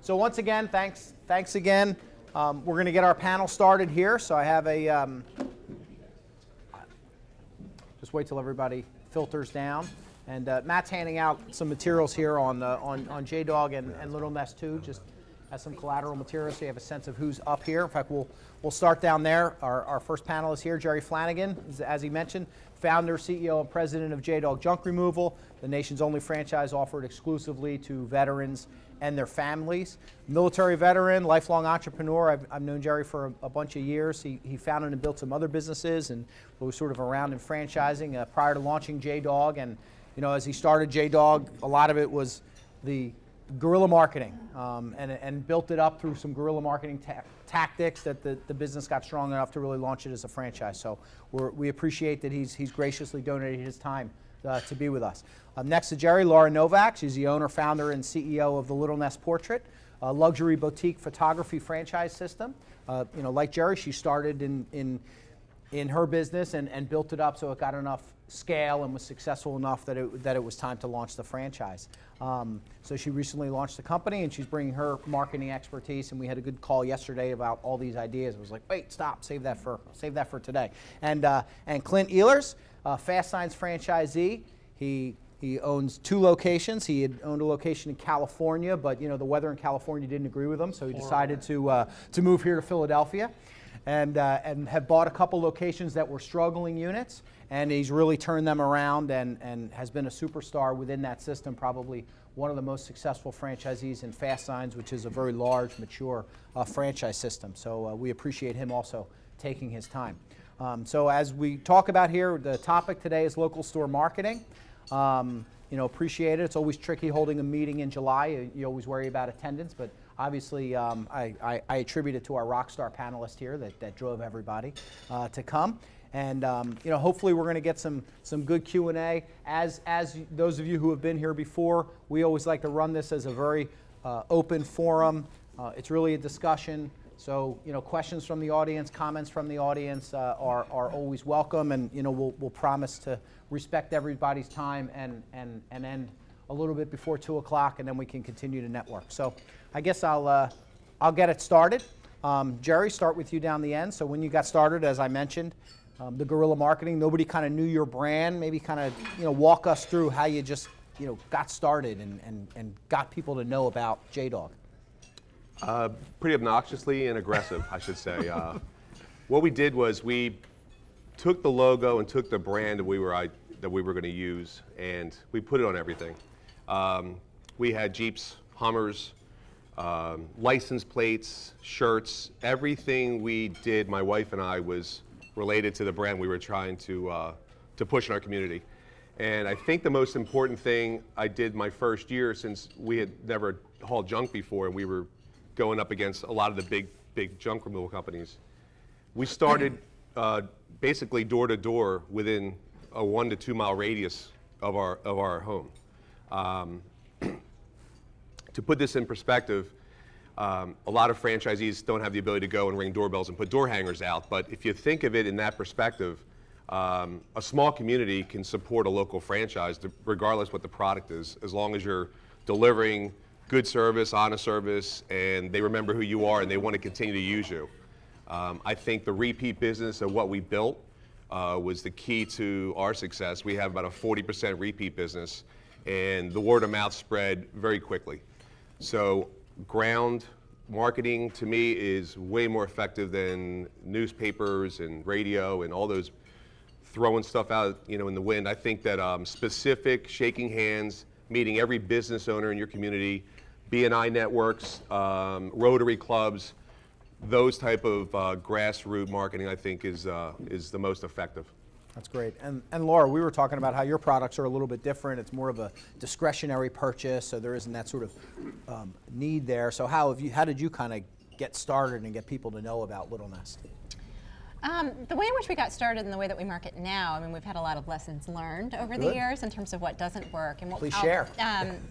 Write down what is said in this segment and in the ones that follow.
So once again, thanks again. We're going to get our panel started here. So I have a, just wait till everybody filters down. And Matt's handing out some materials here on JDog and Little Nest too, just as some collateral materials so you have a sense of who's up here. In fact, we'll start down there. Our first panelist here, Jerry Flanagan, is, as he mentioned, founder, CEO, and president of JDog Junk Removal, the nation's only franchise offered exclusively to veterans and their families. Military veteran, lifelong entrepreneur. I've known Jerry for a bunch of years. He founded and built some other businesses and was sort of around in franchising prior to launching JDog. And you know, as he started JDog, a lot of it was the guerrilla marketing and built it up through some guerrilla marketing tactics that the business got strong enough to really launch it as a franchise. So we appreciate that he's graciously donated his time to be with us. Next to Jerry, Laura Novak. She's the owner, founder, and CEO of the Little Nest Portrait, a luxury boutique photography franchise system. You know, like Jerry, she started in her business and built it up so it got enough scale and was successful enough that it was time to launch the franchise. So she recently launched the company and she's bringing her marketing expertise, and we had a good call yesterday about all these ideas. It was like, wait, stop, save that for today. And Clint Ehlers, Fast Signs franchisee. He owns 2 locations. He had owned a location in California, but you know the weather in California didn't agree with him, so he decided to move here to Philadelphia, and have bought a couple locations that were struggling units, and he's really turned them around and has been a superstar within that system, probably one of the most successful franchisees in Fast Signs, which is a very large, mature franchise system. So we appreciate him also taking his time. So as we talk about here, the topic today is local store marketing. You know, appreciate it. It's always tricky holding a meeting in July. You always worry about attendance, but obviously I attribute it to our rock star panelist here that drove everybody to come. And you know, hopefully we're going to get some good Q&A. As those of you who have been here before, we always like to run this as a very open forum. It's really a discussion. So, you know, questions from the audience, comments from the audience are always welcome, and you know, we'll promise to respect everybody's time and end a little bit before 2 o'clock, and then we can continue to network. So, I guess I'll get it started. Jerry, start with you down the end. So, when you got started, as I mentioned, the guerrilla marketing, nobody kind of knew your brand. Maybe kind of walk us through how you just got started and got people to know about JDog. Pretty obnoxiously and aggressive, I should say. What we did was we took the logo and took the brand that we were going to use, and we put it on everything. We had Jeeps, Hummers, license plates, shirts. Everything we did, my wife and I, was related to the brand we were trying to push in our community. And I think the most important thing I did my first year, since we had never hauled junk before and we were going up against a lot of the big junk removal companies, we started basically door to door within a 1 to 2 mile radius of our home. To put this in perspective, a lot of franchisees don't have the ability to go and ring doorbells and put door hangers out, but if you think of it in that perspective, a small community can support a local franchise regardless what the product is, as long as you're delivering good service, honest service, and they remember who you are and they want to continue to use you. I think the repeat business of what we built was the key to our success. We have about a 40% repeat business, and the word of mouth spread very quickly. So ground marketing to me is way more effective than newspapers and radio and all those throwing stuff out in the wind. I think that specific shaking hands, meeting every business owner in your community, B&I networks, Rotary clubs, those type of grassroots marketing, I think, is the most effective. That's great. And Laura, we were talking about how your products are a little bit different. It's more of a discretionary purchase, so there isn't that sort of need there. So how did you kind of get started and get people to know about Little Nest? The way in which we got started and the way that we market now, I mean, we've had a lot of lessons learned over the years in terms of what doesn't work. And what, Please share.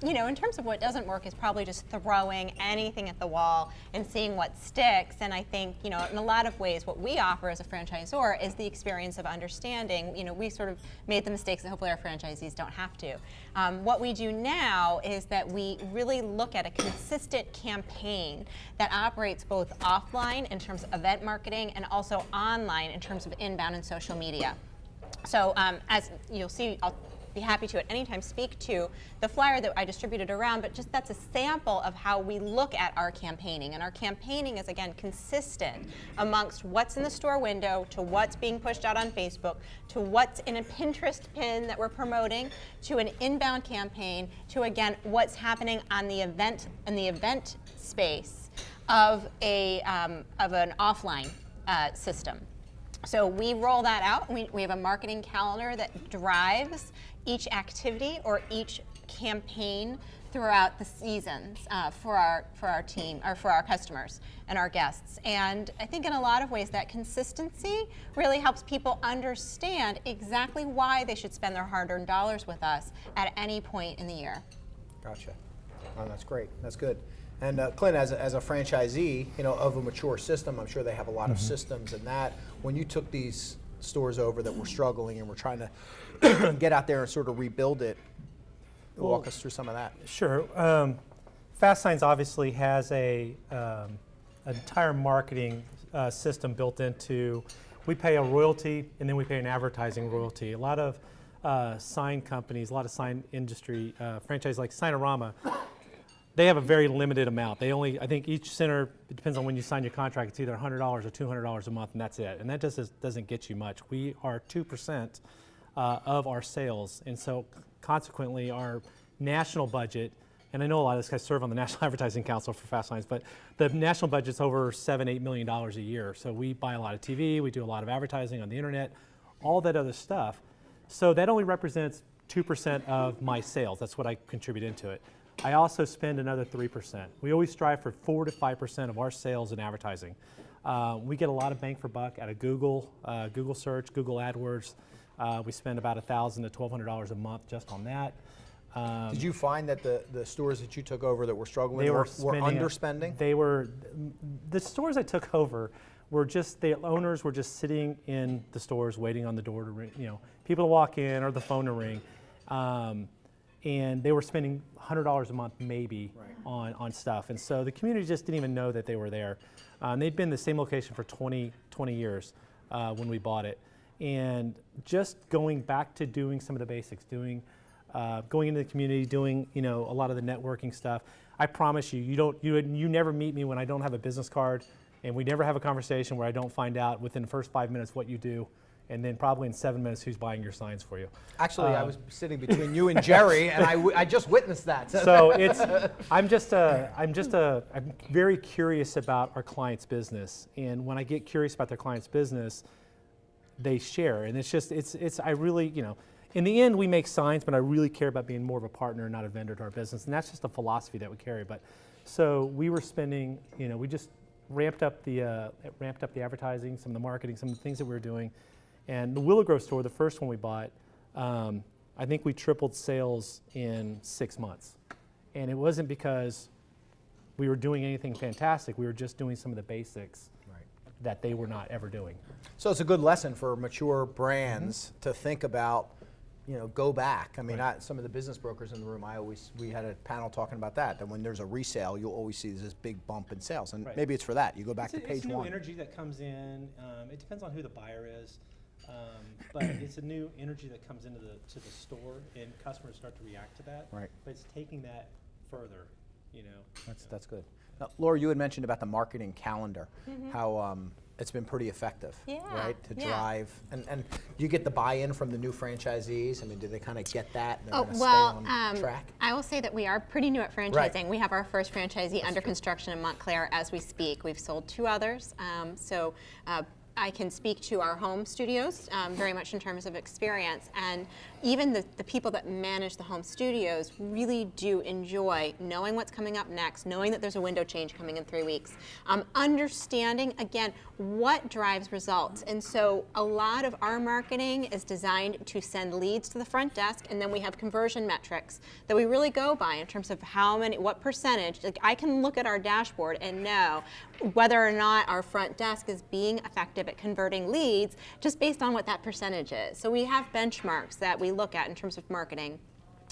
You know, in terms of what doesn't work is probably just throwing anything at the wall and seeing what sticks. And I think, you know, in a lot of ways, what we offer as a franchisor is the experience of understanding. You know, we sort of made the mistakes that hopefully our franchisees don't have to. What we do now is that we really look at a consistent campaign that operates both offline in terms of event marketing and also online in terms of inbound and social media. So as you'll see, I'll be happy to at any time speak to the flyer that I distributed around, but just that's a sample of how we look at our campaigning. And our campaigning is, again, consistent amongst what's in the store window to what's being pushed out on Facebook to what's in a Pinterest pin that we're promoting to an inbound campaign to, again, what's happening on the event in the event space of an offline system. So we roll that out. We have a marketing calendar that drives each activity or each campaign throughout the seasons for our team or for our customers and our guests. And I think in a lot of ways that consistency really helps people understand exactly why they should spend their hard-earned dollars with us at any point in the year. Gotcha. Oh, that's great. That's good. And Clint, as a franchisee, you know, of a mature system, I'm sure they have a lot of systems and that. When you took these stores over that were struggling and were trying to get out there and sort of rebuild it, walk us through some of that. Sure. Fast Signs obviously has an entire marketing system built into. We pay a royalty and then we pay an advertising royalty. A lot of sign companies, a lot of sign industry franchise like Signorama, they have a very limited amount. They only, I think each center, it depends on when you sign your contract, it's either $100 or $200 a month and that's it. And that just doesn't get you much. We are 2% of our sales. And so consequently our national budget, and I know a lot of these guys serve on the National Advertising Council for Fast Signs, but the national budget's over $7-8 million a year. So we buy a lot of TV, we do a lot of advertising on the internet, all that other stuff. So that only represents 2% of my sales. That's what I contribute into it. I also spend another 3%. We always strive for 4 to 5% of our sales in advertising. We get a lot of bang for buck out of Google, Google search, Google AdWords. We spend about $1,000 to $1,200 a month just on that. Did you find that the stores that you took over that were struggling were underspending? The stores I took over were just, the owners were just sitting in the stores waiting on the door to ring, you know, people to walk in or the phone to ring. And they were spending $100 a month maybe on stuff. And so the community just didn't even know that they were there. They'd been in the same location for 20 years when we bought it. And just going back to doing some of the basics, going into the community, doing, you know, a lot of the networking stuff. I promise you, you never meet me when I don't have a business card, and we never have a conversation where I don't find out within the first 5 minutes what you do. And then probably in 7 minutes, who's buying your signs for you? Actually, I was sitting between you and Jerry, and I just witnessed that. So I'm very curious about our client's business, and when I get curious about their client's business, they share, and I really, you know, in the end we make signs, but I really care about being more of a partner, not a vendor to our business, and that's just a philosophy that we carry. But so we were spending, you know, we just ramped up the advertising, some of the marketing, some of the things that we were doing. And the Willow Grove store, the first one we bought, I think we tripled sales in 6 months. And it wasn't because we were doing anything fantastic. We were just doing some of the basics that they were not ever doing. So it's a good lesson for mature brands to think about, you know, go back. I mean, some of the business brokers in the room, we had a panel talking about that when there's a resale, you'll always see this big bump in sales. And maybe it's for that. You go back to page 1. It's new energy that comes in. It depends on who the buyer is. But it's a new energy that comes into the store, and customers start to react to that. Right. But it's taking that further, you know. That's good. Now, Laura, you had mentioned about the marketing calendar, how it's been pretty effective, right, to drive. And do you get the buy-in from the new franchisees? I mean, do they kind of get that and they're going to stay on track? I will say that we are pretty new at franchising. We have our first franchisee under construction in Montclair as we speak. We've sold 2 others. I can speak to our home studios very much in terms of experience, and even the people that manage the home studios really do enjoy knowing what's coming up next, knowing that there's a window change coming in 3 weeks, understanding, again, what drives results. And so a lot of our marketing is designed to send leads to the front desk, and then we have conversion metrics that we really go by in terms of what percentage. Like, I can look at our dashboard and know whether or not our front desk is being effective at converting leads just based on what that percentage is. So we have benchmarks that we look at in terms of marketing.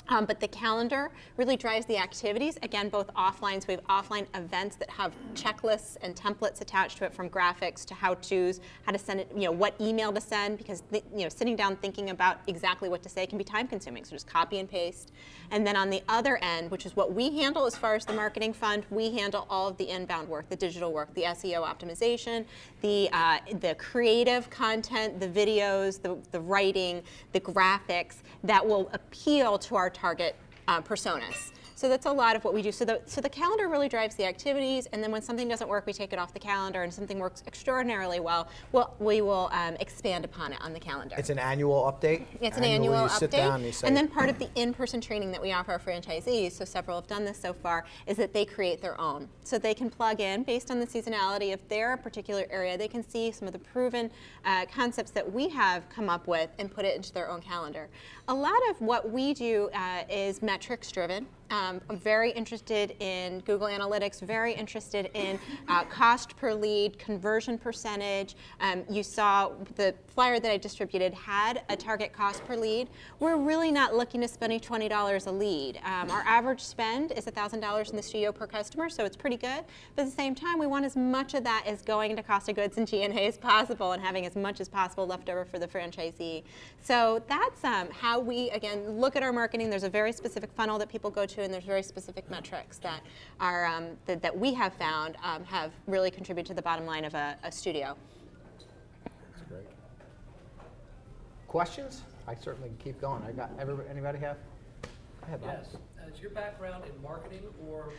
But the calendar really drives the activities, again, both offline. So we have offline events that have checklists and templates attached to it, from graphics to how-tos, how to send it, what email to send, because sitting down thinking about exactly what to say can be time consuming, so just copy and paste. And then on the other end, which is what we handle as far as the marketing fund, we handle all of the inbound work, the digital work, the SEO optimization, the creative content, the videos, the writing, the graphics that will appeal to our target personas. So that's a lot of what we do. So the calendar really drives the activities, and then when something doesn't work, we take it off the calendar, and something works extraordinarily well, we will expand upon it on the calendar. It's an annual update? It's an annual you update. Sit down and you say, and then part of the in-person training that we offer our franchisees, so several have done this so far, is that they create their own. So they can plug in, based on the seasonality of their particular area, they can see some of the proven concepts that we have come up with and put it into their own calendar. A lot of what we do is metrics driven. I'm very interested in Google Analytics, very interested in cost per lead, conversion percentage. You saw the flyer that I distributed had a target cost per lead. We're really not looking to spend $20 a lead. Our average spend is $1,000 in the studio per customer, so it's pretty good. But at the same time, we want as much of that as going into cost of goods and G&A as possible, and having as much as possible left over for the franchisee. So that's how we, again, look at our marketing. There's a very specific funnel that people go to, and there's very specific metrics that are that we have found have really contributed to the bottom line of a studio. That's great. Questions? I certainly can keep going. Anybody have? Go ahead, Bob. Yes. Is your background in marketing or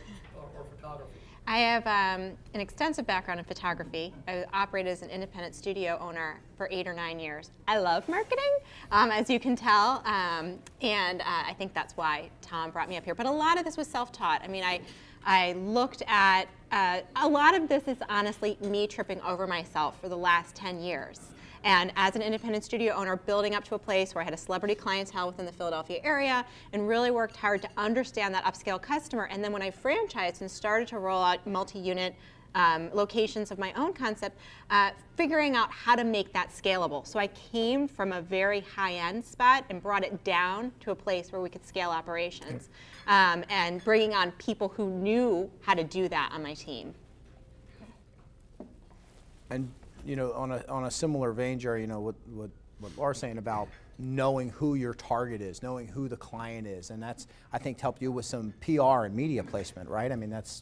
photography? I have an extensive background in photography. I operated as an independent studio owner for 8 or 9 years. I love marketing, as you can tell, and I think that's why Tom brought me up here. But a lot of this was self-taught. I mean, I looked at, a lot of this is honestly me tripping over myself for the last 10 years. And as an independent studio owner, building up to a place where I had a celebrity clientele within the Philadelphia area, and really worked hard to understand that upscale customer. And then when I franchised and started to roll out multi-unit locations of my own concept, figuring out how to make that scalable. So I came from a very high-end spot and brought it down to a place where we could scale operations, and bringing on people who knew how to do that on my team. And on a similar vein, Jerry, what Laura's saying about knowing who your target is, knowing who the client is, and that's, I think, helped you with some PR and media placement, right? I mean, that's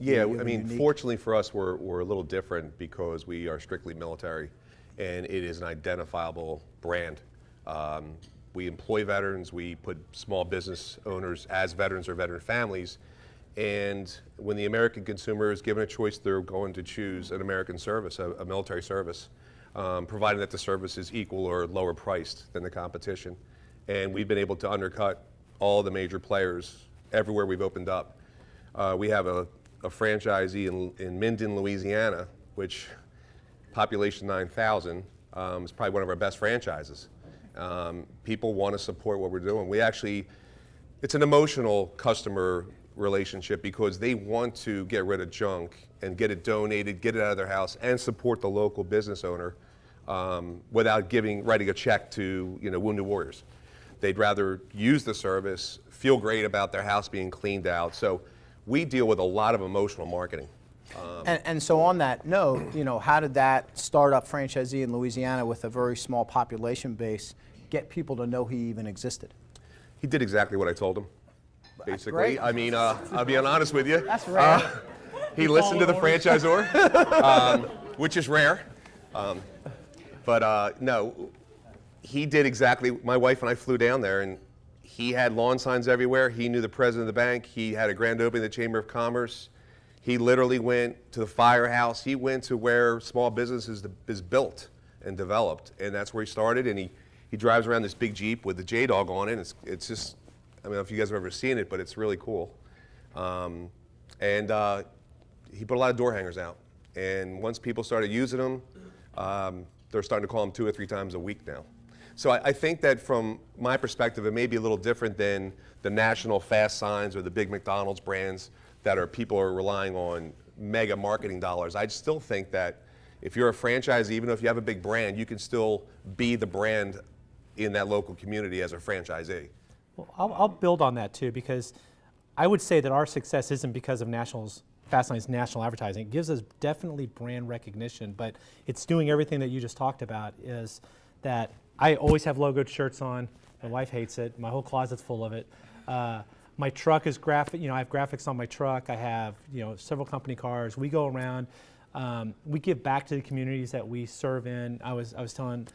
fortunately for us, we're a little different because we are strictly military, and it is an identifiable brand. We employ veterans, we put small business owners as veterans or veteran families, and when the American consumer is given a choice, they're going to choose an American service, a military service, provided that the service is equal or lower priced than the competition. And we've been able to undercut all the major players everywhere we've opened up. We have a franchisee in Minden, Louisiana, which population 9,000, is probably one of our best franchises. People want to support what we're doing. It's an emotional customer relationship because they want to get rid of junk and get it donated, get it out of their house, and support the local business owner without writing a check to Wounded Warriors. They'd rather use the service, feel great about their house being cleaned out. So we deal with a lot of emotional marketing. And so on that note, how did that startup franchisee in Louisiana with a very small population base get people to know he even existed? He did exactly what I told him. Basically, great. I mean, I'll be honest with you. That's rare. He listened to the franchisor, which is rare. But no, he did exactly. My wife and I flew down there, and he had lawn signs everywhere. He knew the president of the bank. He had a grand opening of the Chamber of Commerce. He literally went to the firehouse. He went to where small business is built and developed, and that's where he started. And he drives around this big Jeep with the J-Dog on it. It's just, I don't know if you guys have ever seen it, but it's really cool. He put a lot of door hangers out, and once people started using them, they're starting to call them 2 or 3 times a week now. So I think that from my perspective, it may be a little different than the national fast signs or the big McDonald's brands that people are relying on mega marketing dollars. I still think that if you're a franchisee, even if you have a big brand, you can still be the brand in that local community as a franchisee. Well, I'll build on that too, because I would say that our success isn't because of Fastline's national advertising. It gives us definitely brand recognition, but it's doing everything that you just talked about. Is that I always have logoed shirts on. My wife hates it. My whole closet's full of it. My truck is graphic. I have graphics on my truck. I have several company cars. We go around. We give back to the communities that we serve in. I was telling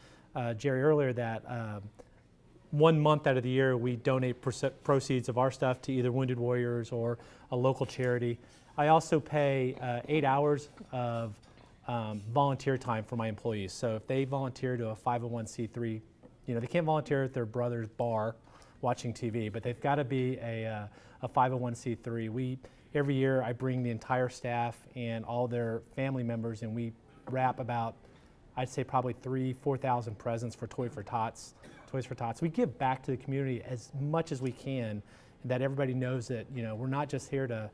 Jerry earlier that 1 month out of the year we donate proceeds of our stuff to either Wounded Warriors or a local charity. I also pay 8 hours of volunteer time for my employees. So if they volunteer to a 501c3, they can't volunteer at their brother's bar watching TV, but they've got to be a 501c3. Every year I bring the entire staff and all their family members, and we wrap about, I'd say probably 3,000-4,000 presents for Toys for Tots. We give back to the community as much as we can, that everybody knows that we're not just here to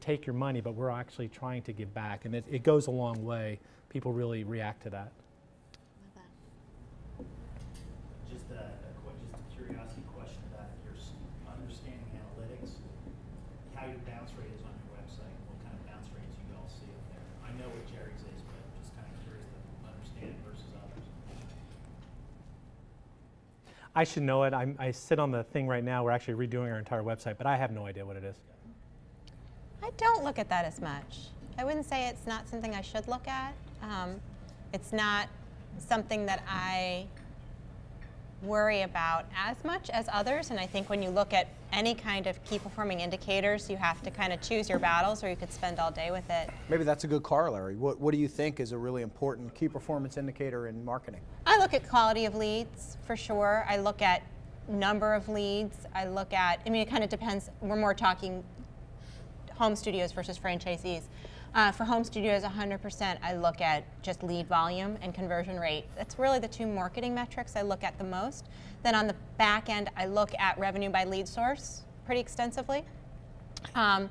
take your money, but we're actually trying to give back, and it goes a long way. People really react to that. Just a curiosity question about your understanding analytics, how your bounce rate is on your website, what kind of bounce rates you all see up there. I know what Jerry's is, but just kind of curious to understand versus others. I should know it. I sit on the thing right now. We're actually redoing our entire website, but I have no idea what it is. I don't look at that as much. I wouldn't say it's not something I should look at. It's not something that I worry about as much as others, and I think when you look at any kind of key performing indicators, you have to kind of choose your battles, or you could spend all day with it. Maybe that's a good corollary. What do you think is a really important key performance indicator in marketing? I look at quality of leads, for sure. I look at number of leads. It kind of depends. We're more talking home studios versus franchisees. For home studios, 100%, I look at just lead volume and conversion rate. That's really the 2 marketing metrics I look at the most. Then on the back end, I look at revenue by lead source pretty extensively. We have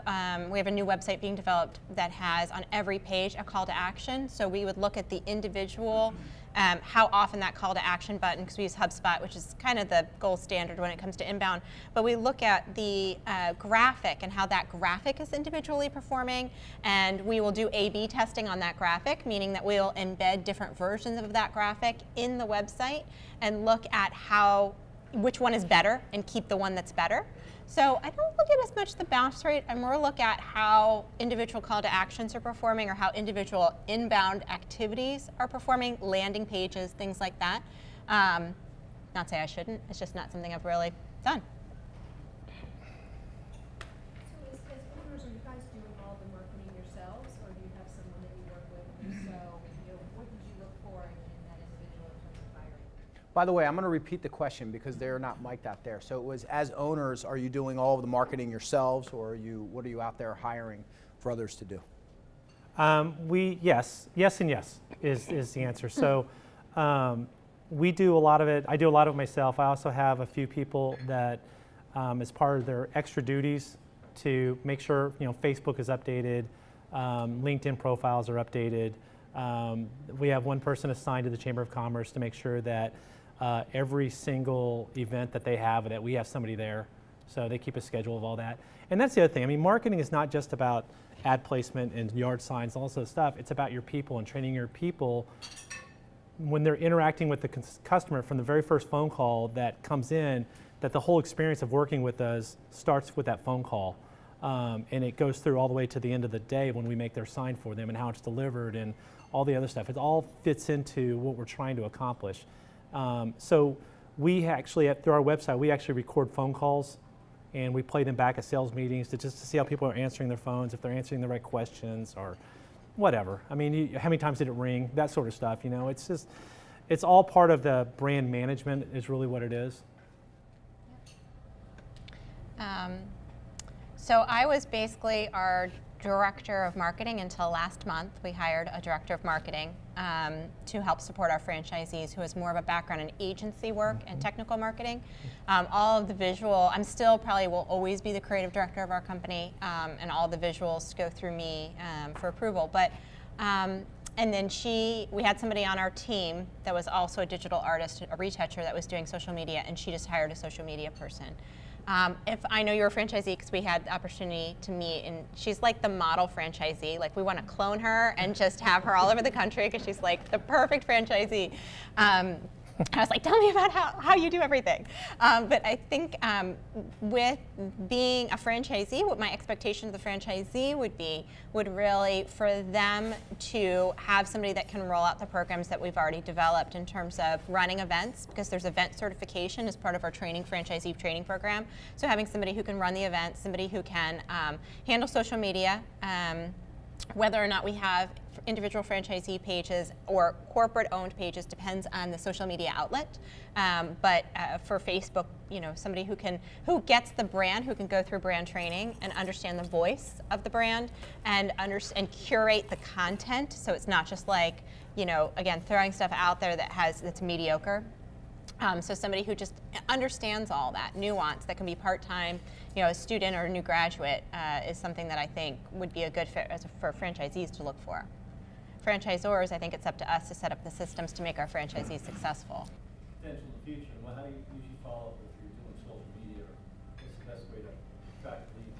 a new website being developed that has on every page a call to action. So we would look at the individual, how often that call to action button, because we use HubSpot, which is kind of the gold standard when it comes to inbound. But we look at the graphic and how that graphic is individually performing, and we will do A/B testing on that graphic, meaning that we'll embed different versions of that graphic in the website and look at which one is better and keep the one that's better. So I don't look at as much the bounce rate. I more look at how individual call to actions are performing, or how individual inbound activities are performing, landing pages, things like that. Not say I shouldn't, it's just not something I've really done. So as owners, are you guys doing all the marketing yourselves, or do you have someone that you work with? And if so, what did you look for in that individual in terms of hiring? By the way, I'm going to repeat the question because they're not mic'd out there. So it was, as owners, are you doing all of the marketing yourselves, or what are you out there hiring for others to do? Yes and yes is the answer. So we do a lot of it. I do a lot of it myself. I also have a few people that, as part of their extra duties, to make sure Facebook is updated, LinkedIn profiles are updated. We have one person assigned to the Chamber of Commerce to make sure that every single event that they have, that we have somebody there, so they keep a schedule of all that. And that's the other thing. I mean, marketing is not just about ad placement and yard signs and all this stuff. It's about your people and training your people when they're interacting with the customer from the very first phone call that comes in, that the whole experience of working with us starts with that phone call. And it goes through all the way to the end of the day when we make their sign for them and how it's delivered and all the other stuff. It all fits into what we're trying to accomplish. So we actually, through our website, we actually record phone calls and we play them back at sales meetings just to see how people are answering their phones, if they're answering the right questions, or whatever. I mean, how many times did it ring? That sort of stuff. You know, it's just, it's all part of the brand management is really what it is. So I was basically our director of marketing until last month. We hired a director of marketing to help support our franchisees who has more of a background in agency work and technical marketing. All of the visual, I'm still probably will always be the creative director of our company, and all the visuals go through me for approval. But and then we had somebody on our team that was also a digital artist, a retoucher that was doing social media, and she just hired a social media person. If I know you're a franchisee, because we had the opportunity to meet, and she's like the model franchisee. Like, we want to clone her and just have her all over the country because she's like the perfect franchisee. I was like, tell me about how you do everything. But I think with being a franchisee, what my expectation of the franchisee would really for them to have somebody that can roll out the programs that we've already developed in terms of running events, because there's event certification as part of our franchisee training program. So having somebody who can run the events, somebody who can handle social media, whether or not we have individual franchisee pages or corporate-owned pages depends on the social media outlet. But for Facebook, you know, somebody who gets the brand, who can go through brand training and understand the voice of the brand and curate the content, so it's not just like, you know, again, throwing stuff out there that's mediocre. So somebody who just understands all that nuance that can be part-time, you know, a student or a new graduate is something that I think would be a good fit for franchisees to look for. Franchisors, I think it's up to us to set up the systems to make our franchisees successful. Potential in the future, well, how do you usually follow up if you're doing social media, or what's the best way to track leads?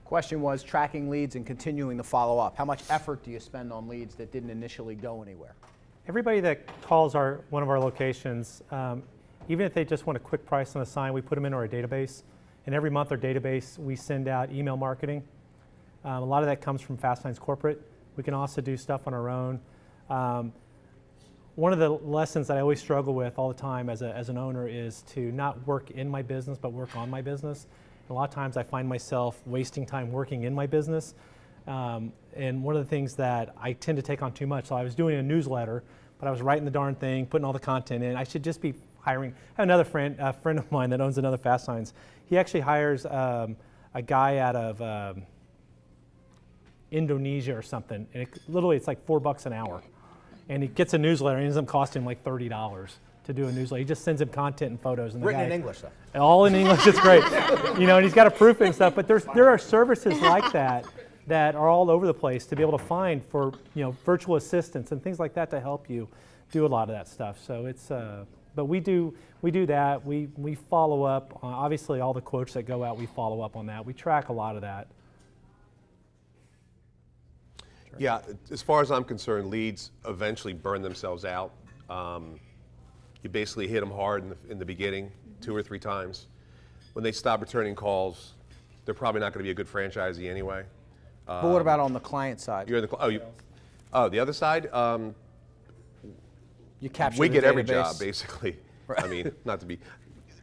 Question was tracking leads and continuing the follow-up. How much effort do you spend on leads that didn't initially go anywhere? Everybody that calls one of our locations, even if they just want a quick price on a sign, we put them into our database. And every month our database, we send out email marketing. A lot of that comes from Fast Signs Corporate. We can also do stuff on our own. One of the lessons that I always struggle with all the time as an owner is to not work in my business, but work on my business. And a lot of times I find myself wasting time working in my business. And one of the things that I tend to take on too much, so I was doing a newsletter, but I was writing the darn thing, putting all the content in. I should just be hiring. I have another friend of mine that owns another Fast Signs. He actually hires a guy out of Indonesia or something, and literally it's like $4 an hour. And he gets a newsletter, and it ends up costing him like $30 to do a newsletter. He just sends him content and photos. And Written in English, though. All in English, it's great. You know, and he's got to proof it and stuff, but there are services like that are all over the place to be able to find for, you know, virtual assistants and things like that to help you do a lot of that stuff. So it's, but we do that. We follow up. Obviously, all the quotes that go out, we follow up on that. We track a lot of that. Yeah, as far as I'm concerned, leads eventually burn themselves out. You basically hit them hard in the beginning, 2 or 3 times. When they stop returning calls, they're probably not going to be a good franchisee anyway. But what about on the client side? You're the the other side. You capture We the get every database. job basically. I mean, not to be.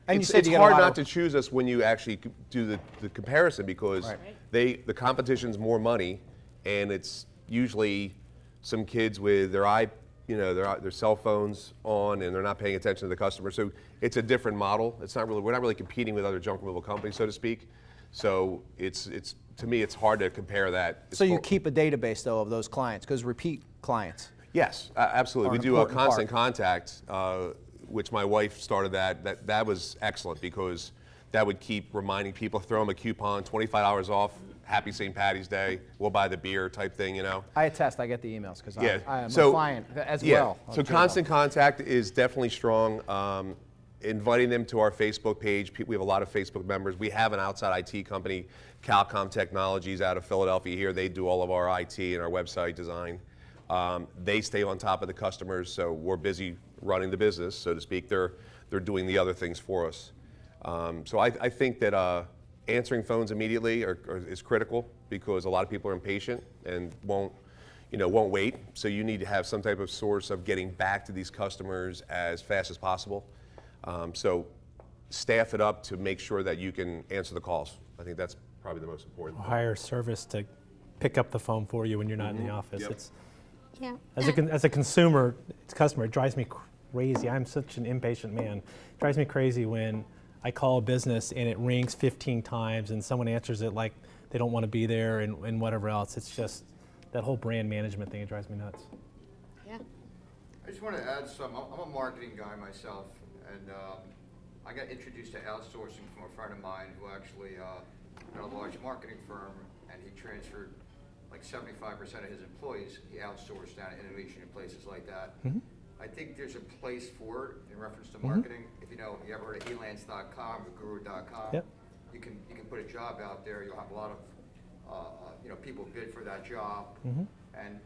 And you it's said you get a hard lot not of- to choose us when you actually do the comparison, because Right. the competition's more money, and it's usually some kids with their their cell phones on, and they're not paying attention to the customer. So it's a different model. It's not really, we're not really competing with other junk removal companies, so to speak. So it's to me, it's hard to compare that. So you keep a database, though, of those clients, because repeat clients. Yes, absolutely. Are We an do a important constant part. contact, which my wife started that was excellent, because that would keep reminding people, throw them a coupon, $25 off, happy St. Patty's Day, we'll buy the beer type thing, you know. I attest, I get the emails, because Yeah. I am So- a client as Yeah. well. So constant contact is definitely strong. Inviting them to our Facebook page. We have a lot of Facebook members. We have an outside IT company, Calcom Technologies, out of Philadelphia here. They do all of our IT and our website design. They stay on top of the customers, so we're busy running the business, so to speak. They're doing the other things for us. So I think that answering phones immediately is critical, because a lot of people are impatient and won't wait. So you need to have some type of source of getting back to these customers as fast as possible. So staff it up to make sure that you can answer the calls. I think that's probably the most important thing. Hire service to pick up the phone for you when you're not in the office. Yep. It's Yeah. as a consumer, customer, it drives me crazy. I'm such an impatient man. It drives me crazy when I call a business and it rings 15 times and someone answers it like they don't want to be there and whatever else. It's just that whole brand management thing. It drives me nuts. Yeah. I just want to add some. I'm a marketing guy myself, and I got introduced to outsourcing from a friend of mine who actually had a large marketing firm, and he transferred like 75% of his employees. He outsourced down to Indonesia and places like that. Mm-hmm. I think there's a place for it in reference to marketing. If you know, you ever heard of elance.com or guru.com? Yep. You can put a job out there. You'll have a lot of people bid for that job, Mm-hmm. and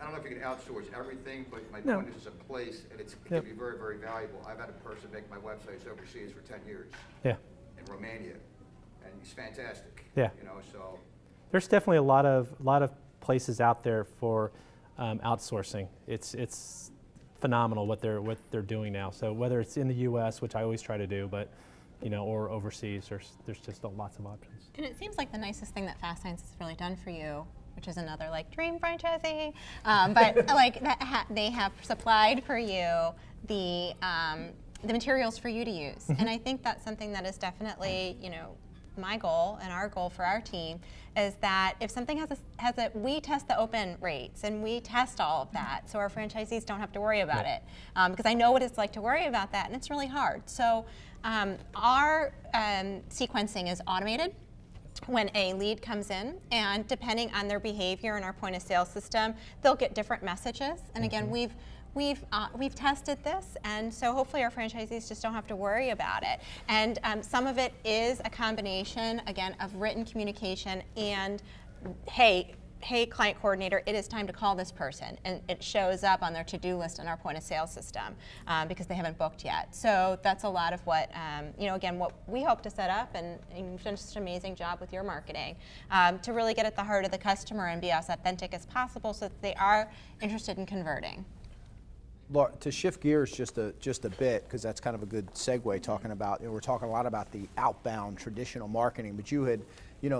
I don't know if you can outsource everything, but my No. point is, it's a place, and it Yep. can be very, very valuable. I've had a person make my websites overseas for 10 years Yeah. in Romania, and he's fantastic. Yeah. So There's definitely a lot of places out there for outsourcing. It's phenomenal what they're doing now. So whether it's in the U.S., which I always try to do, but or overseas, there's just lots of options. And it seems like the nicest thing that Fast Signs has really done for you, which is another like dream franchisee, but like they have supplied for you the materials for you to use, and I think that's something that is definitely my goal and our goal for our team is that if something has a we test the open rates and we test all of that, so our franchisees don't have to worry about it, because I know what it's like to worry about that, and it's really hard. So our sequencing is automated when a lead comes in, and depending on their behavior in our point of sale system, they'll get different messages. And again, we've tested this, and so hopefully our franchisees just don't have to worry about it. And some of it is a combination, again, of written communication and, hey, client coordinator, it is time to call this person, and it shows up on their to-do list in our point of sale system because they haven't booked yet. So that's a lot of what, again, what we hope to set up, and you've done just an amazing job with your marketing to really get at the heart of the customer and be as authentic as possible so that they are interested in converting. Laura, to shift gears just a bit, because that's kind of a good segue, talking about, we're talking a lot about the outbound traditional marketing, but you had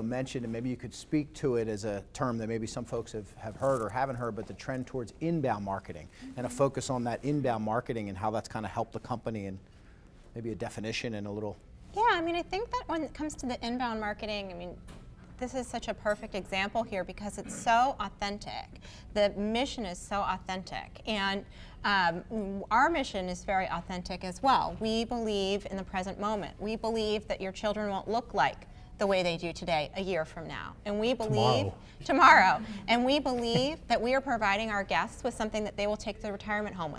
mentioned, and maybe you could speak to it as a term that maybe some folks have heard or haven't heard, but the trend towards inbound marketing and a focus on that inbound marketing and how that's kind of helped the company, and maybe a definition and a little. Yeah, I mean, I think that when it comes to the inbound marketing, I mean, this is such a perfect example here because it's so authentic. The mission is so authentic, and our mission is very authentic as well. We believe in the present moment. We believe that your children won't look like the way they do today a year from now. And we believe tomorrow. And we believe that we are providing our guests with something that they will take to the retirement home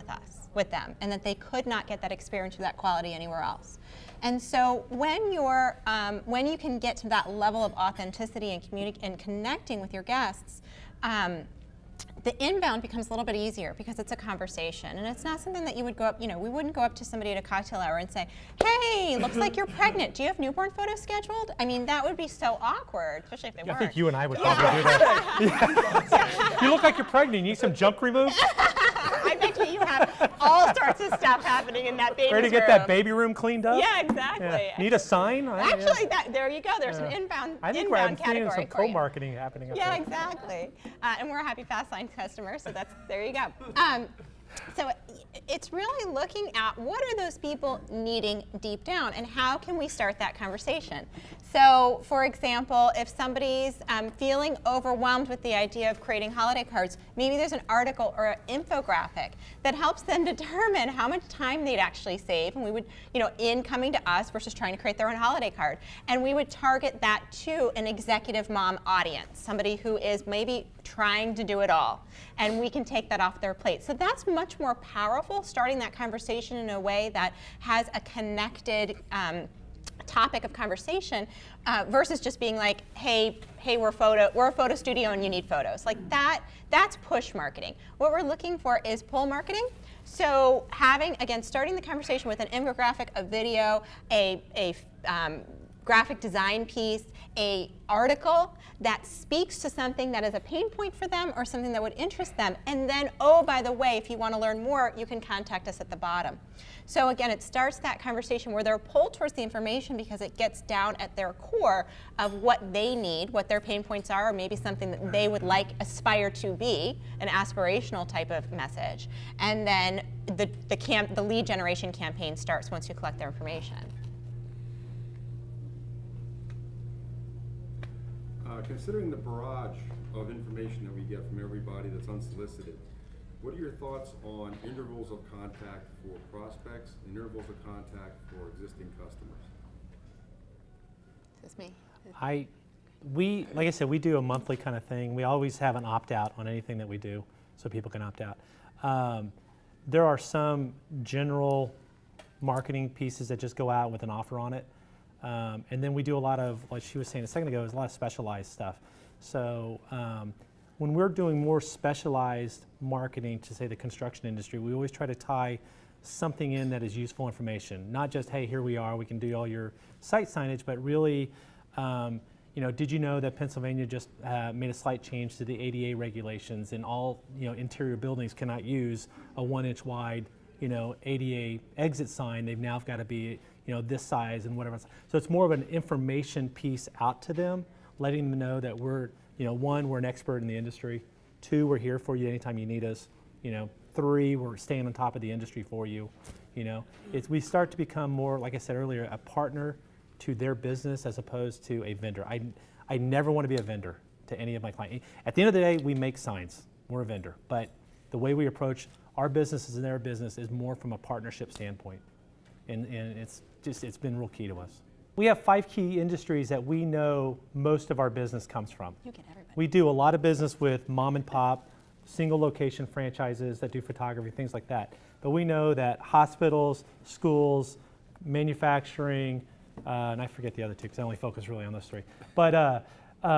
with them, and that they could not get that experience or that quality anywhere else. And so when you can get to that level of authenticity and connecting with your guests, the inbound becomes a little bit easier because it's a conversation, and it's not something that you would go up, we wouldn't go up to somebody at a cocktail hour and say, hey, looks like you're pregnant. Do you have newborn photos scheduled? I mean, that would be so awkward, especially if they weren't. I think you and I would probably do that. You look like you're pregnant. You need some junk removed? I bet you have all sorts of stuff happening in that baby room. Ready to get that baby room cleaned up? Yeah, exactly. Yeah. Need a sign? Actually, there you go. There's an inbound I think inbound we're seeing category some for you. co-marketing happening up Yeah, there. exactly. And we're a happy Fast Signs customer, so there you go. So it's really looking at what are those people needing deep down, and how can we start that conversation? So, for example, if somebody's feeling overwhelmed with the idea of creating holiday cards, maybe there's an article or an infographic that helps them determine how much time they'd actually save, and we would, in coming to us versus trying to create their own holiday card. And we would target that to an executive mom audience, somebody who is maybe trying to do it all, and we can take that off their plate. So that's much more powerful, starting that conversation in a way that has a connected topic of conversation versus just being like, hey, we're a photo studio and you need photos. Like that's push marketing. What we're looking for is pull marketing. So starting the conversation with an infographic, a video, graphic design piece, a article that speaks to something that is a pain point for them or something that would interest them. And then, oh, by the way, if you want to learn more, you can contact us at the bottom. So again, it starts that conversation where they're pulled towards the information because it gets down at their core of what they need, what their pain points are, or maybe something that they would like, aspire to be, an aspirational type of message. And then the lead generation campaign starts once you collect their information. Considering the barrage of information that we get from everybody that's unsolicited, what are your thoughts on intervals of contact for prospects, intervals of contact for existing customers? This is me. Like I said, we do a monthly kind of thing. We always have an opt-out on anything that we do, so people can opt out. There are some general marketing pieces that just go out with an offer on it. And then we do a lot of, like she was saying a second ago, is a lot of specialized stuff. So when we're doing more specialized marketing to, say, the construction industry, we always try to tie something in that is useful information. Not just, hey, here we are, we can do all your site signage, but really, did you know that Pennsylvania just made a slight change to the ADA regulations, and all interior buildings cannot use a 1-inch wide ADA exit sign. They've now got to be this size and whatever. So it's more of an information piece out to them, letting them know that we're, one, we're an expert in the industry. 2, we're here for you anytime you need us. 3, we're staying on top of the industry for you. We start to become more, like I said earlier, a partner to their business as opposed to a vendor. I never want to be a vendor to any of my clients. At the end of the day, we make signs. We're a vendor. But the way we approach our businesses and their business is more from a partnership standpoint. And it's been real key to us. We have 5 key industries that we know most of our business comes from. You get everybody. We do a lot of business with mom and pop, single location franchises that do photography, things like that. But we know that hospitals, schools, manufacturing, and I forget the other 2 because I only focus really on those 3. But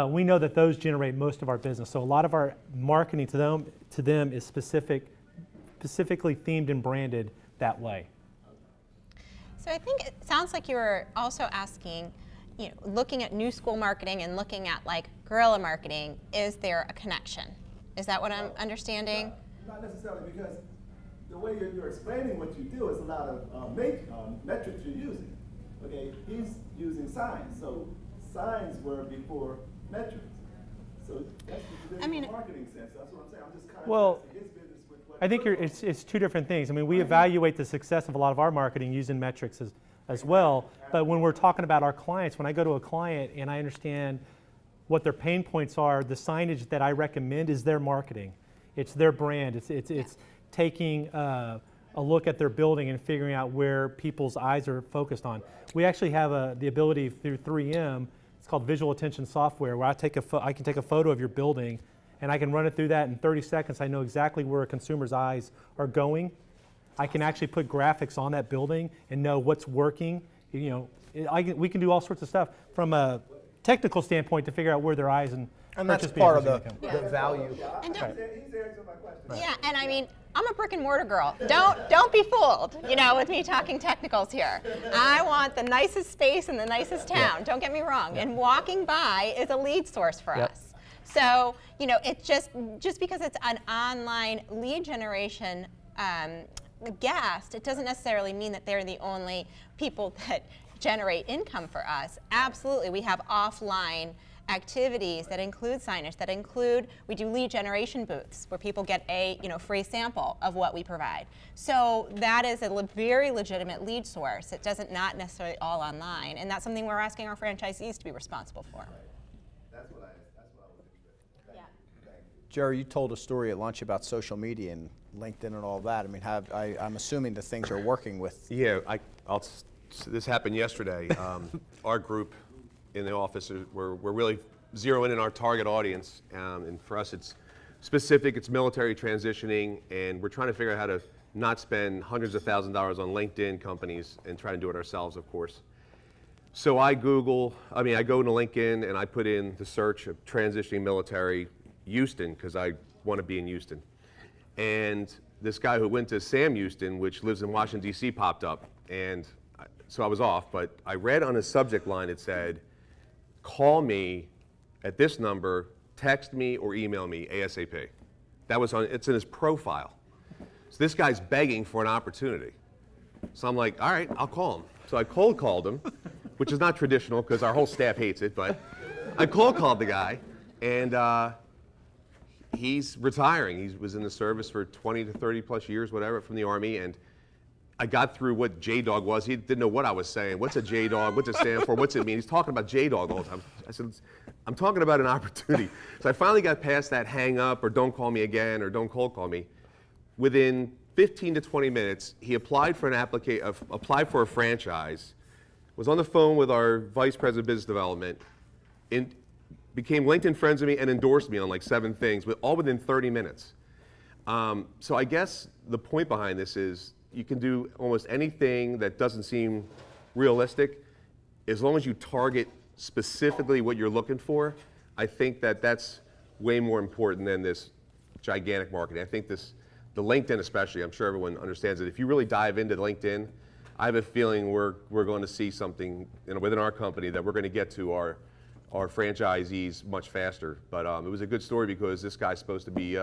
we know that those generate most of our business. So a lot of our marketing to them is specifically themed and branded that way. So I think it sounds like you were also asking, looking at new school marketing and looking at like guerrilla marketing, is there a connection? Is that what I'm understanding? Not necessarily, because the way you're explaining what you do is a lot of metrics you're using. Okay, he's using signs, so signs were before metrics. So that's the traditional marketing sense. That's what I'm saying. I'm just contrasting his business with what I think it's 2 different things. I mean, we evaluate the success of a lot of our marketing using metrics as well. But when we're talking about our clients, when I go to a client and I understand what their pain points are, the signage that I recommend is their marketing. It's their brand. It's taking a look at their building and figuring out where people's eyes are focused on. We actually have the ability through 3M. It's called visual attention software, where I can take a photo of your building and I can run it through that in 30 seconds. I know exactly where a consumer's eyes are going. I can actually put graphics on that building and know what's working. We can do all sorts of stuff from a technical standpoint to figure out where their eyes and that's part of the value. And he's answering my question. Yeah, and I mean, I'm a brick and mortar girl. Don't be fooled, with me talking technicals here. I want the nicest space in the nicest town. Don't get me wrong. And walking by is a lead source for us. So, it's just because it's an online lead generation guest, it doesn't necessarily mean that they're the only people that generate income for us. Absolutely, we have offline activities that include signage, we do lead generation booths where people get a free sample of what we provide. So that is a very legitimate lead source. It doesn't not necessarily all online, and that's something we're asking our franchisees to be responsible for. That's what I was interested in. Yeah. Jerry, you told a story at lunch about social media and LinkedIn and all that. I mean, I'm assuming the things you're working with. Yeah, this happened yesterday. Our group in the office, we're really zeroing in our target audience, and for us it's specific, it's military transitioning, and we're trying to figure out how to not spend hundreds of thousands of dollars on LinkedIn companies and try to do it ourselves, of course. So I go to LinkedIn and I put in the search of transitioning military Houston, because I want to be in Houston. And this guy who went to Sam Houston, which lives in Washington, D.C., popped up. And so I was off, but I read on his subject line, it said, call me at this number, text me or email me ASAP. That was it's in his profile. So this guy's begging for an opportunity. So I'm like, all right, I'll call him. So I cold called him, which is not traditional because our whole staff hates it, but I cold called the guy, and he's retiring. He was in the service for 20 to 30 plus years, whatever, from the Army, and I got through what J-Dog was. He didn't know what I was saying. What's a J-Dog? What's it stand for? What's it mean? He's talking about J-Dog all the time. I said, I'm talking about an opportunity. So I finally got past that hang up or don't call me again or don't cold call me. Within 15 to 20 minutes, he applied for applied for a franchise, was on the phone with our Vice President of Business Development, became LinkedIn friends with me and endorsed me on like 7 things, all within 30 minutes. So I guess the point behind this is you can do almost anything that doesn't seem realistic as long as you target specifically what you're looking for. I think that's way more important than this gigantic marketing. I think the LinkedIn especially, I'm sure everyone understands it. If you really dive into LinkedIn, I have a feeling we're going to see something within our company that we're going to get to our franchisees much faster. But it was a good story because this guy's supposed to be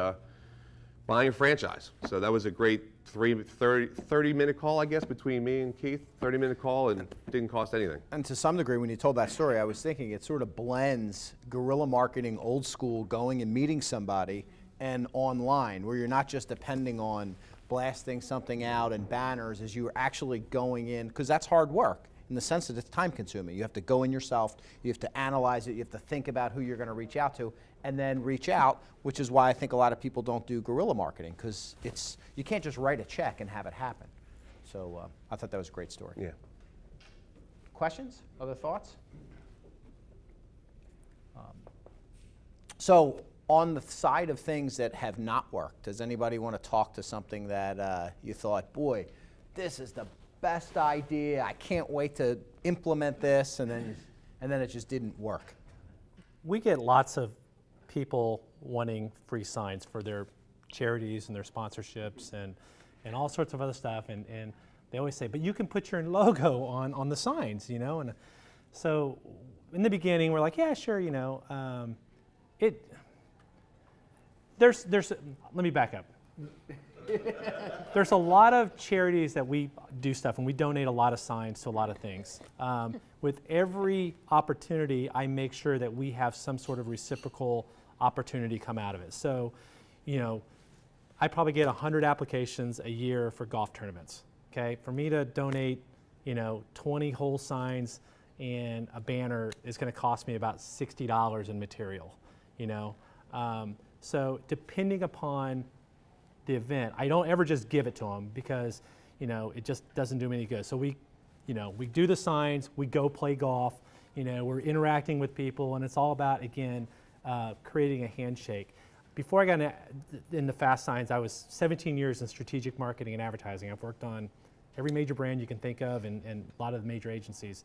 buying a franchise. So that was a great 30-minute call, I guess, between me and Keith. 30-minute call, and didn't cost anything. And to some degree, when you told that story, I was thinking it sort of blends guerrilla marketing, old school, going and meeting somebody, and online, where you're not just depending on blasting something out and banners, as you are actually going in, because that's hard work in the sense that it's time consuming. You have to go in yourself, you have to analyze it, you have to think about who you're going to reach out to, and then reach out, which is why I think a lot of people don't do guerrilla marketing, because you can't just write a check and have it happen. So I thought that was a great story. Yeah. Questions? Other thoughts? So on the side of things that have not worked, does anybody want to talk to something that you thought, boy, this is the best idea, I can't wait to implement this, and then it just didn't work? We get lots of people wanting free signs for their charities and their sponsorships and all sorts of other stuff, and they always say, but you can put your logo on the signs, and so in the beginning we're like, yeah, sure, let me back up. There's a lot of charities that we do stuff, and we donate a lot of signs to a lot of things. With every opportunity, I make sure that we have some sort of reciprocal opportunity come out of it. So, I probably get 100 applications a year for golf tournaments. Okay, for me to donate, 20 whole signs and a banner is going to cost me about $60 in material. So depending upon the event, I don't ever just give it to them because, it just doesn't do me any good. So we do the signs, we go play golf, we're interacting with people, and it's all about, again, creating a handshake. Before I got into Fast Signs, I was 17 years in strategic marketing and advertising. I've worked on every major brand you can think of and a lot of the major agencies.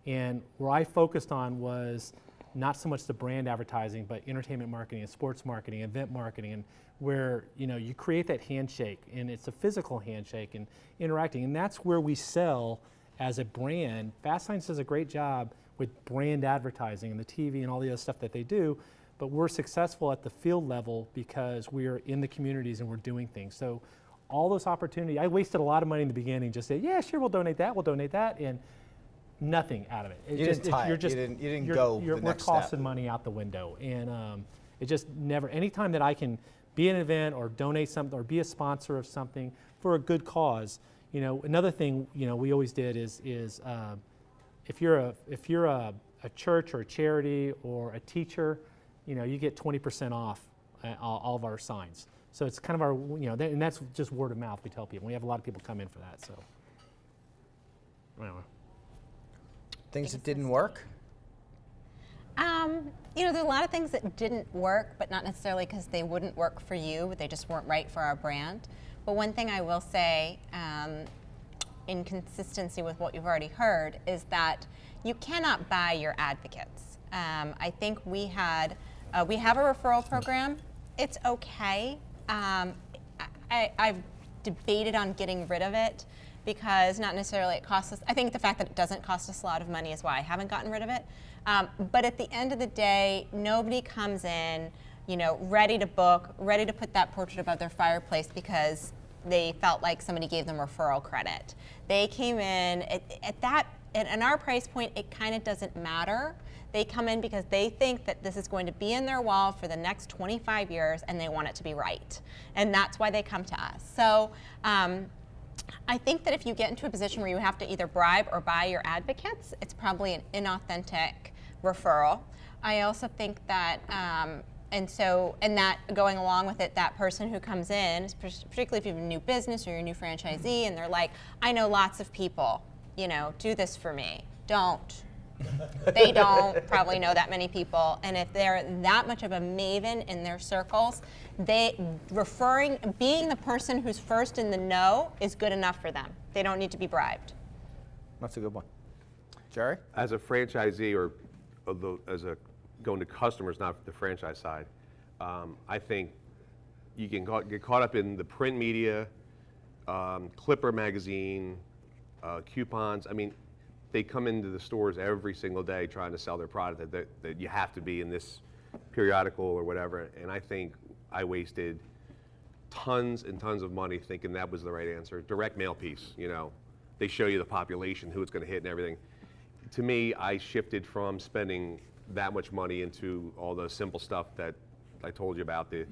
And where I focused on was not so much the brand advertising, but entertainment marketing and sports marketing, event marketing, and where you create that handshake, and it's a physical handshake and interacting, and that's where we sell as a brand. Fast Signs does a great job with brand advertising and the TV and all the other stuff that they do, but we're successful at the field level because we're in the communities and we're doing things. So all those opportunities, I wasted a lot of money in the beginning, just say, yeah, sure, we'll donate that, and nothing out of it. You didn't go the next We're costing step. money out the window, and it just never. Anytime that I can be an event or donate something or be a sponsor of something for a good cause, Another thing we always did is if you're a church or a charity or a teacher, you get 20% off all of our signs. So it's kind of our and that's just word of mouth. We tell people. We have a lot of people come in for that. So. Anyway. Things that didn't work? There are a lot of things that didn't work, but not necessarily because they wouldn't work for you, but they just weren't right for our brand. But one thing I will say, in consistency with what you've already heard, is that you cannot buy your advocates. I think we have a referral program. It's okay. I've debated on getting rid of it. because not necessarily it costs us. I think the fact that it doesn't cost us a lot of money is why I haven't gotten rid of it. But at the end of the day, nobody comes in, you know, ready to book, ready to put that portrait above their fireplace because they felt like somebody gave them referral credit. They came in at our price point, it kind of doesn't matter. They come in because they think that this is going to be in their wall for the next 25 years and they want it to be right. And that's why they come to us. So I think that if you get into a position where you have to either bribe or buy your advocates, it's probably an inauthentic referral. I also think that, and that going along with it, that person who comes in, particularly if you have a new business or you're a new franchisee and they're like, I know lots of people, you know, do this for me. Don't. They don't probably know that many people, and if they're that much of a maven in their circles, being the person who's first in the know is good enough for them. They don't need to be bribed. That's a good one. Jerry? As a franchisee or going to customers, not the franchise side, I think you can get caught up in the print media, Clipper magazine, coupons. I mean, they come into the stores every single day trying to sell their product that you have to be in this periodical or whatever. And I think I wasted tons and tons of money thinking that was the right answer. Direct mail piece, you know, they show you the population, who it's going to hit and everything. To me, I shifted from spending that much money into all the simple stuff that I told you about, the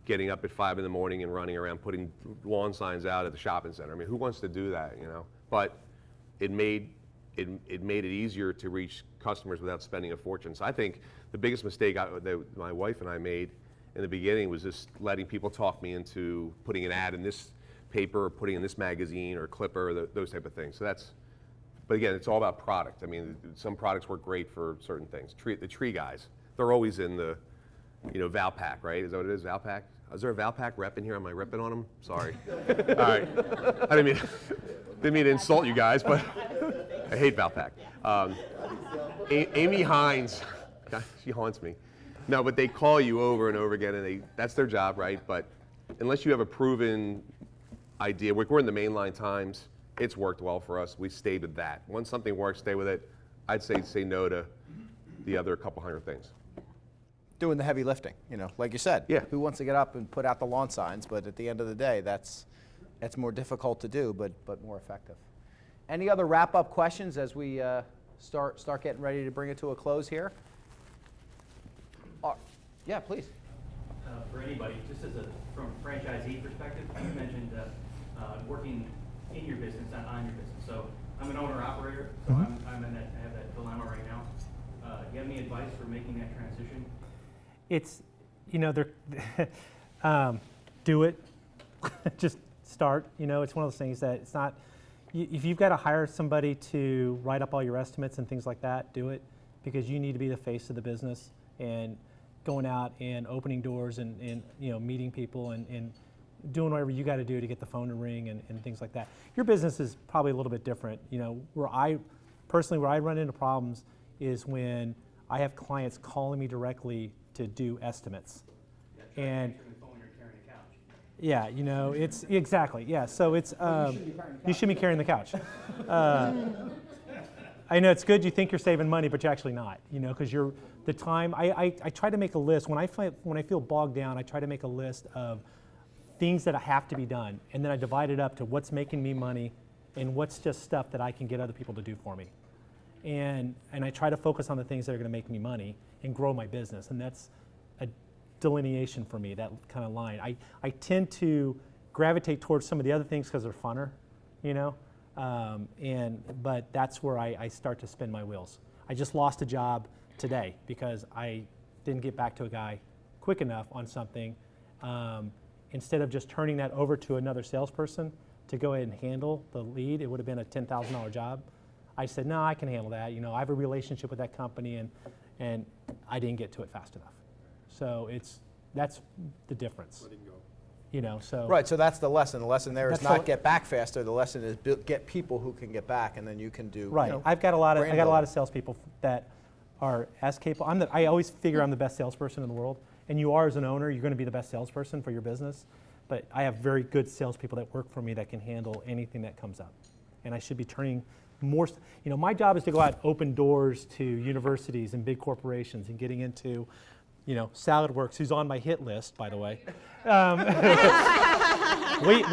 getting up at 5 in the morning and running around putting lawn signs out at the shopping center. I mean, who wants to do that, you know? But it made it easier to reach customers without spending a fortune. So I think the biggest mistake that my wife and I made in the beginning was just letting people talk me into putting an ad in this paper or putting in this magazine or Clipper, or those type of things. So but again, it's all about product. I mean, some products work great for certain things. The tree guys, they're always in the, you know, Valpak, right? Is that what it is, Valpak? Is there a Valpak rep in here? Am I repping on them? Sorry. All right. I didn't mean to insult you guys, but I hate Valpak. Amy Hines, she haunts me. No, but they call you over and over again, and that's their job, right? But unless you have a proven idea, we're in the mainline times, it's worked well for us. We stayed with that. Once something works, stay with it. I'd say no to the other couple hundred things. Doing the heavy lifting, you know, like you said. Yeah. Who wants to get up and put out the lawn signs? But at the end of the day, that's more difficult to do, but more effective. Any other wrap-up questions as we start getting ready to bring it to a close here? Yeah, please. For anybody, just from a franchisee perspective, you mentioned working in your business, not on your business. So I'm an owner-operator, so I have that dilemma right now. Do you have any advice for making that transition? It's, you know, do it. Just start. You know, it's one of those things that it's not, if you've got to hire somebody to write up all your estimates and things like that, do it, because you need to be the face of the business and going out and opening doors and you know, meeting people and doing whatever you got to do to get the phone to ring and things like that. Your business is probably a little bit different. You know, where I run into problems is when I have clients calling me directly to do estimates. Yeah, and answering the phone, you're carrying a couch. yeah, you know, it's exactly, yeah. So it's you should be carrying the couch. I know it's good you think you're saving money, but you're actually not. You know, because the time I try to make a list when I feel bogged down. I try to make a list of things that have to be done, and then I divide it up to what's making me money and what's just stuff that I can get other people to do for me. And I try to focus on the things that are going to make me money and grow my business, and that's a delineation for me, that kind of line. I tend to gravitate towards some of the other things because they're funner, you know, but that's where I start to spin my wheels. I just lost a job today because I didn't get back to a guy quick enough on something. Instead of just turning that over to another salesperson to go ahead and handle the lead, it would have been a $10,000 job. I said, no, I can handle that. You know, I have a relationship with that company, and I didn't get to it fast enough. So that's the difference. Letting go. You know, so Right, so that's the lesson. The lesson there is That's not the- get back faster. The lesson is get people who can get back, and then you can do. right. You know, I got a lot brand of building. salespeople that are as capable. I always figure I'm the best salesperson in the world, and you are as an owner. You're going to be the best salesperson for your business. But I have very good salespeople that work for me that can handle anything that comes up. and I should be turning more, my job is to go out and open doors to universities and big corporations and getting into, SaladWorks, who's on my hit list, by the way.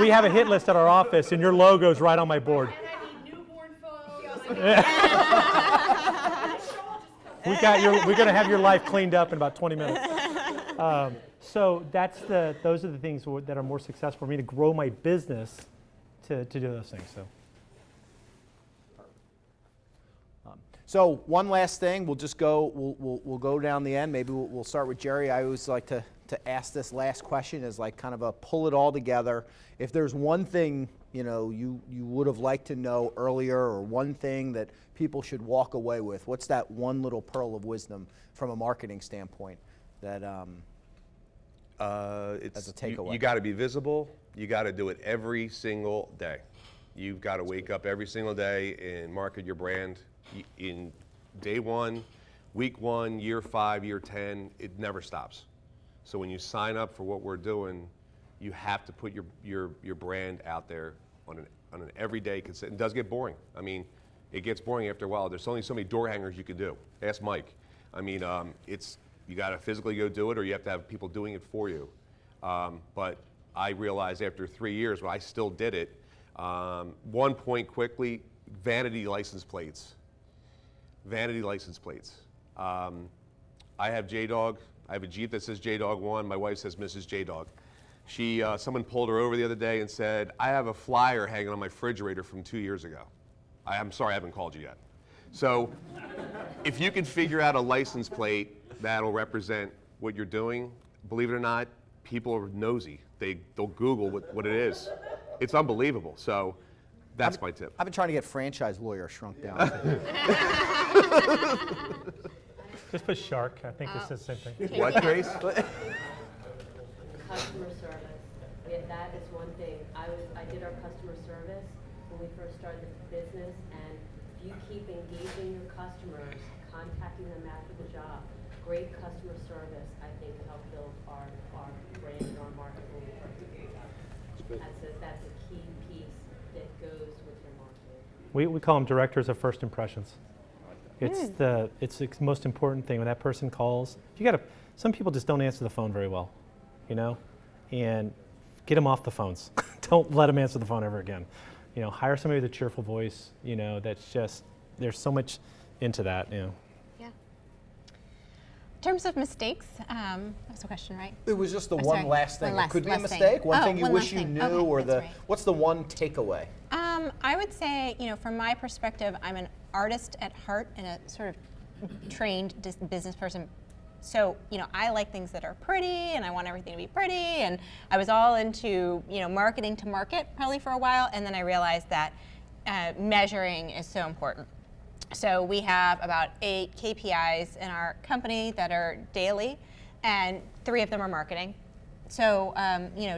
We have a hit list at our office, and your logo's right on my board. And I need newborn photos. We're going to have your life cleaned up in about 20 minutes. So those are the things that are more successful for me to grow my business to do those things. So one last thing, we'll just go. We'll go down the end. Maybe we'll start with Jerry. I always like to ask this last question as like kind of a pull it all together. If there's one thing you would have liked to know earlier, or one thing that people should walk away with, what's that one little pearl of wisdom from a marketing standpoint that as a takeaway? You got to be visible. You got to do it every single day. You've got to wake up every single day and market your brand. In day 1, week 1, year 5, year 10, it never stops. So when you sign up for what we're doing, you have to put your brand out there on an everyday consistent. It does get boring. I mean, it gets boring after a while. There's only so many door hangers you can do. Ask Mike. I mean, you got to physically go do it, or you have to have people doing it for you. But I realized after 3 years, when I still did it, one point quickly, vanity license plates. Vanity license plates. I have J-Dog. I have a Jeep that says J-Dog 1. My wife says Mrs. J-Dog. Someone pulled her over the other day and said, I have a flyer hanging on my refrigerator from 2 years ago. I'm sorry, I haven't called you yet. So if you can figure out a license plate that'll represent what you're doing, believe it or not, people are nosy. They'll Google what it is. It's unbelievable. So that's my tip. I've been trying to get franchise lawyer shrunk down. Just put shark. I think it's the same thing. What, Grace? Customer service. That is one thing. I did our customer service when we first started the business, and if you keep engaging your customers, contacting them after the job, great customer service, I think, will help build our brand and our market moving forward. That's a key piece that goes with your marketing. We call them directors of first impressions. It's the most important thing when that person calls. Some people just don't answer the phone very well, and get them off the phones. Don't let them answer the phone ever again. Hire somebody with a cheerful voice. That's just, there's so much into that. Yeah. In terms of mistakes, that's a question, right? It was just the Oh, one sorry. last thing. One It could be a last thing. mistake. One thing you one wish last you thing. knew, Okay, or that's right. what's the one takeaway? I would say, from my perspective, I'm an artist at heart and a sort of trained business person. So, I like things that are pretty, and I want everything to be pretty, and I was all into, marketing to market probably for a while, and then I realized that measuring is so important. So we have about 8 KPIs in our company that are daily, and 3 of them are marketing. So,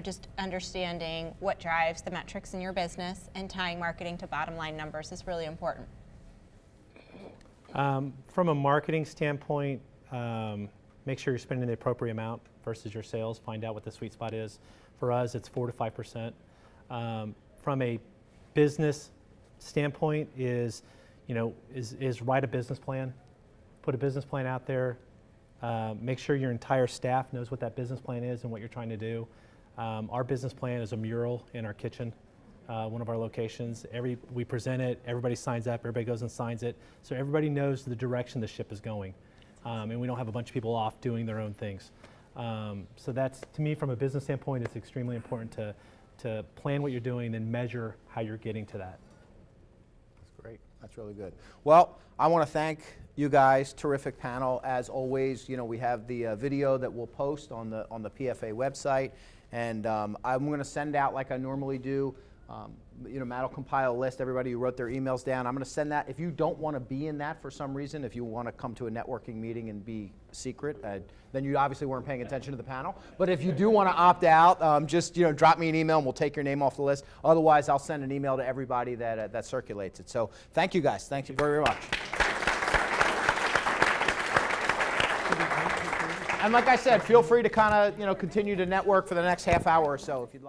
just understanding what drives the metrics in your business and tying marketing to bottom line numbers is really important. From a marketing standpoint, make sure you're spending the appropriate amount versus your sales. Find out what the sweet spot is. For us, it's 4 to 5%. From a business standpoint, is write a business plan. Put a business plan out there. Make sure your entire staff knows what that business plan is and what you're trying to do. Our business plan is a mural in our kitchen, one of our locations. We present it, everybody signs up, everybody goes and signs it, so everybody knows the direction the ship is going. And we don't have a bunch of people off doing their own things. So that's, to me, from a business standpoint, it's extremely important to plan what you're doing and measure how you're getting to that. That's great. That's really good. Well, I want to thank you guys. Terrific panel. As always, we have the video that we'll post on the PFA website, and I'm going to send out, like I normally do, Matt will compile a list, everybody who wrote their emails down. I'm going to send that. If you don't want to be in that for some reason, if you want to come to a networking meeting and be secret, then you obviously weren't paying attention to the panel. But if you do want to opt out, just drop me an email and we'll take your name off the list. Otherwise, I'll send an email to everybody that circulates it. So thank you guys. Thank you very much. And like I said, feel free to kind of continue to network for the next half hour or so if you'd like.